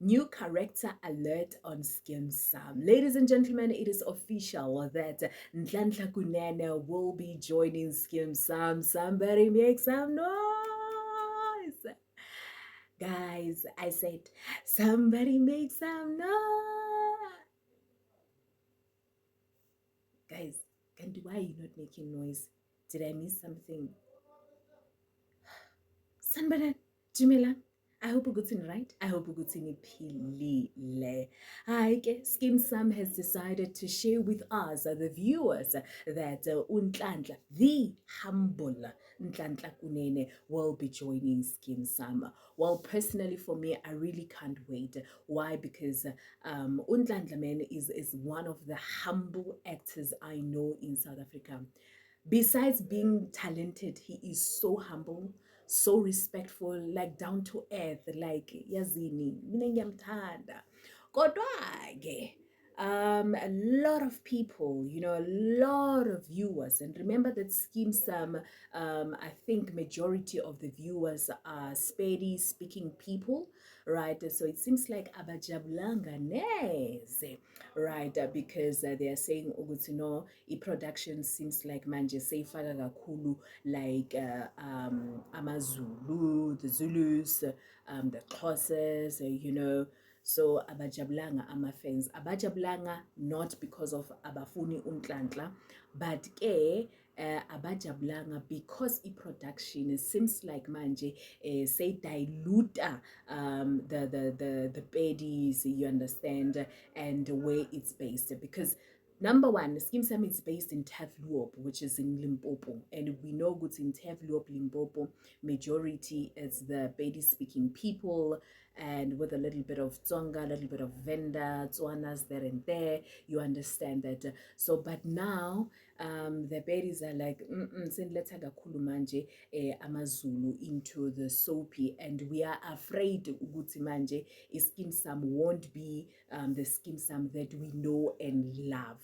New character alert on Skim Sam. Ladies and gentlemen, it is official that Nhlanhla Kunene will be joining Skim Sam. Somebody make some noise. Guys, I said, somebody make some noise. Guys, why are you not making noise? Did I miss something? Sanibonani, Dumelang. I hope ukuthini right. I hope ukuthini philile. Hi, Skim Sam has decided to share with us, the viewers, that Unhlanhla, the humble Nhlanhla Kunene, will be joining Skim Sam. Well, personally for me, I really can't wait. Why? Because Unhlanhla man is one of the humble actors I know in South Africa. Besides being talented, he is so humble, so respectful, like down to earth, like yazini, mina ngiyamthanda. Kodwa ke, a lot of people, a lot of viewers, and remember that Skeem Sam, I think majority of the viewers are Spedi speaking people, right? So it seems like abajabulanga neze, right? Because they are saying ukuthi no, i-production seems like manje seyifaka kakhulu like amaZulu, the Zulus, the Xhosas, so abajabulanga ama-fans. Abajabulanga not because of abafuni Unhlanhla, but ke abajabulanga because i-production seems like manje say diluta the Pedis, you understand, and where it's based. Because number one, Skeem Sam is based in Tavluop, which is in Limpopo. And we know good in Tavluop, Limpopo, majority is the Pedi speaking people, and with a little bit of Tsonga, a little bit of Venda, Tswanas there and there, you understand that. So, but now, the Pedis are like, sendletha kakhulu manje amaZulu into the soapy, and we are afraid ukuthi manje Skeem Sam won't be the Skeem Sam that we know and love.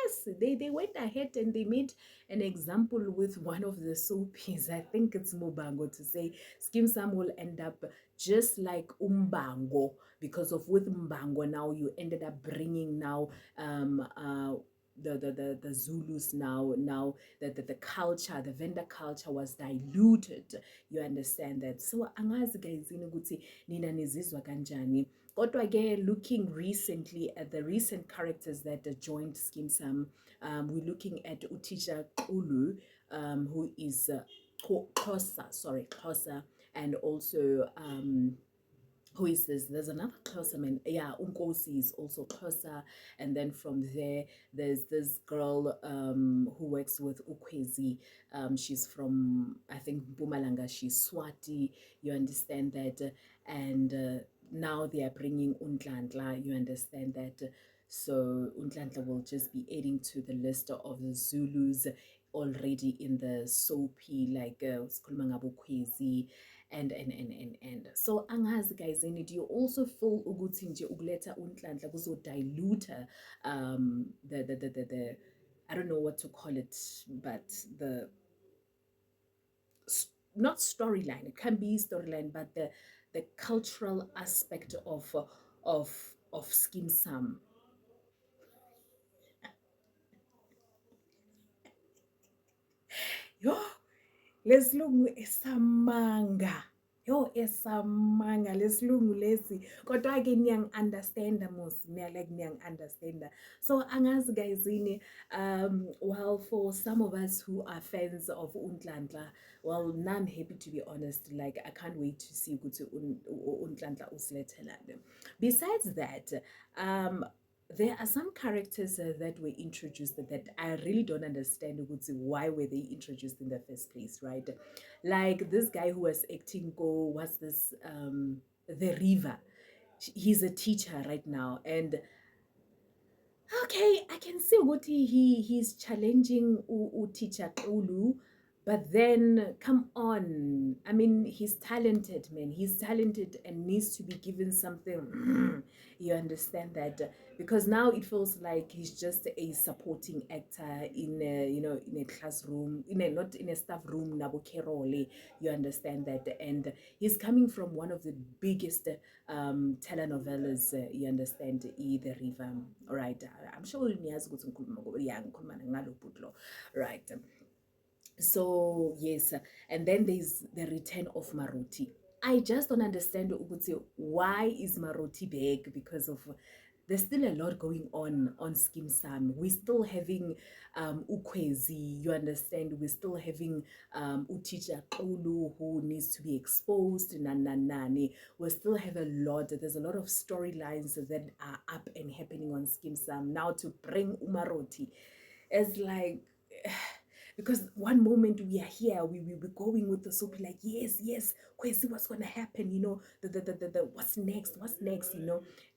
Yes, they went ahead and they made an example with one of the soapies. I think it's Mubango to say Skeem Sam will end up just like Umbango, because of with Mbango now you ended up bringing now the Zulus now the culture, the vendor culture was diluted. You understand that? So angazi guys ukuthi nina nizizwa kanjani. Kodwa ke, looking recently at the recent characters that joined Skeem Sam, we're looking at Utisha Ulu, who is Xhosa, and also who is this? There's another Xhosa man. Yeah, Unkosi is also Xhosa. And then from there, there's this girl who works with Ukwezi. She's from, I think, Mpumalanga. She's Swati. You understand that? And now they are bringing Unhlanhla. You understand that? So Unhlanhla will just be adding to the list of the Zulus already in the soapy, like sikhuluma ngabo Ukwezi, and so angazi guys, and do you also feel ukuthi nje ukuletha Unhlanhla kuzodiluta the I don't know what to call it, but the not storyline, it can be storyline, but the cultural aspect of Skeem Sam. Yo, lesilungu esamanga. Yo, esamanga lesilungu lesi. Kodwa ke niyang-understanda mos, like niyang-understanda. So angazi guys ini, well, for some of us who are fans of Unhlanhla, well, now I'm happy to be honest. Like I can't wait to see ukuthi Unhlanhla usilethelani. Besides that, there are some characters that were introduced that I really don't understand why were they introduced in the first place, right? Like this guy who was acting go, what's this the River. He's a teacher right now, and okay, I can see what he's challenging teacher Ulu, But then, come on. I mean, he's talented, man. He's talented and needs to be given something. You understand that? Because now it feels like he's just a supporting actor in a, in a classroom, not in a staff room, Nabo Kerole. You understand that? And he's coming from one of the biggest telenovelas, you understand, The River. All right. I'm sure right. So yes, and then there's the return of Maruti. I just don't understand ukuthi why is Maruti back, because of there's still a lot going on Skim Sam. We're still having Ukwezi, you understand. We're still having Utija Kulu, who needs to be exposed. Nani. We still have a lot. There's a lot of storylines that are up and happening on Skim Sam. Now to bring Umaroti, it's like because one moment we are here, we will be going with the soap like, yes, Kwesi, what's gonna happen, the what's next,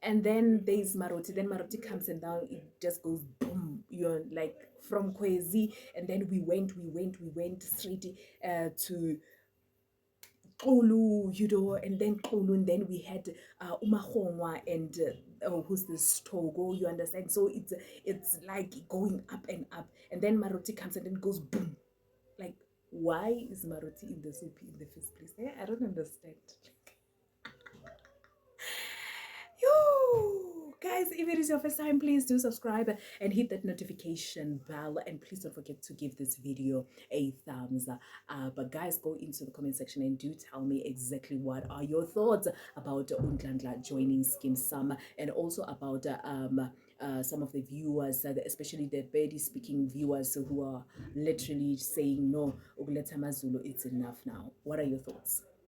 and then there's Maroti. Then Maroti comes and down, it just goes boom, you're like from Kwesi, and then we went straight to Kulu, and then Kulu, and then we had Umahongwa and who's this Togo, you understand? So it's like going up and up, and then Maruti comes and then goes boom. Like, why is Maruti in the soup in the first place? I don't understand. Yo, guys, if it is your first time, please do subscribe and hit that notification bell, and please don't forget to give this video a thumbs up. But guys, go into the comment section and do tell me exactly what are your thoughts about Undlandla joining Skim Sam, and also about some of the viewers, especially the Bedi speaking viewers, who are literally saying no, Uguletama Zulu, it's enough now. What are your thoughts?